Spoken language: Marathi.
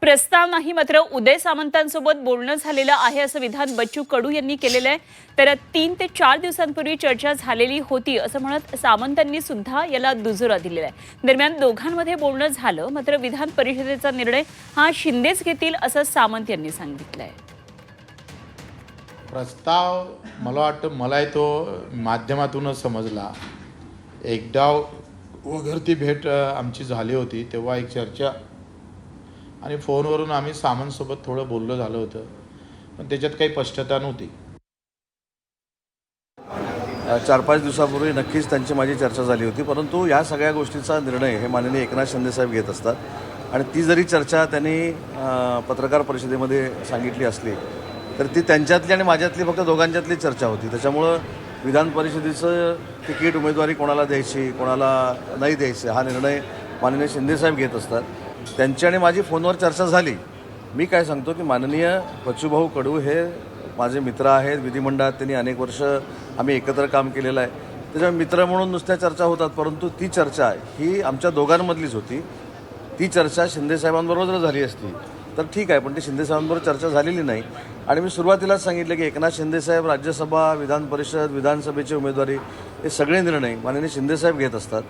प्रस्ताव नाही, मात्र उदय सामंतांसोबत बोलणं झालेलं आहे असं विधान बच्चू कडू यांनी केलेलं आहे। तर 3 ते 4 दिवसांपूर्वी चर्चा झालेली होती असं म्हणत सामंतांनी सुद्धा याला दुजोरा दिलेला आहे। दरम्यान दोघांमध्ये बोलणं झालं, मात्र विधान परिषदेचा निर्णय हा शिंदेच घेतील असं सामंत यांनी सांगितलंय। प्रस्ताव मला वाटतं मलाही तो माध्यमातूनच समजला। एकदा वगैरे ती भेट आमची झाली होती तेव्हा एक चर्चा आणि फोनवरून आम्ही सामंतसोबत थोडं बोलणं झालं होतं, पण त्याच्यात काही स्पष्टता नव्हती। 4-5 दिवसापूर्वी नक्कीच त्यांची माझी चर्चा झाली होती, परंतु या सगळ्या गोष्टीचा निर्णय हे माननीय एकनाथ शिंदे साहेब घेत असतात। आणि ती जरी चर्चा त्यांनी पत्रकार परिषदेमध्ये सांगितली असली तर ती त्यांच्यातली आणि माझ्यातली फक्त दोघांच्यातली चर्चा होती। त्याच्यामुळं विधान परिषदेचं तिकीट उमेदवारी कोणाला द्यायची कोणाला नाही द्यायची हा निर्णय माननीय शिंदे साहेब घेत असतात। त्यांची आणि माझी फोनवर चर्चा झाली। मी काय सांगतो की माननीय बच्चूभाऊ कडू हे माझे मित्र आहेत, विधिमंडळात त्यांनी अनेक वर्ष आम्ही एकत्र काम केलेलं आहे। त्याच्यामुळे मित्र म्हणून नुसत्या चर्चा होतात, परंतु ती चर्चा ही आमच्या दोघांमधलीच होती। ती चर्चा शिंदे साहेबांबरोबर जर झाली असती तर ठीक आहे, पण ती शिंदे साहेबांबरोबर चर्चा झालेली नाही। आणि मी सुरुवातीलाच सांगितलं की एकनाथ शिंदे साहेब राज्यसभा, विधान परिषद, विधानसभेची उमेदवारी हे सगळे निर्णय माननीय शिंदे साहेब घेत असतात।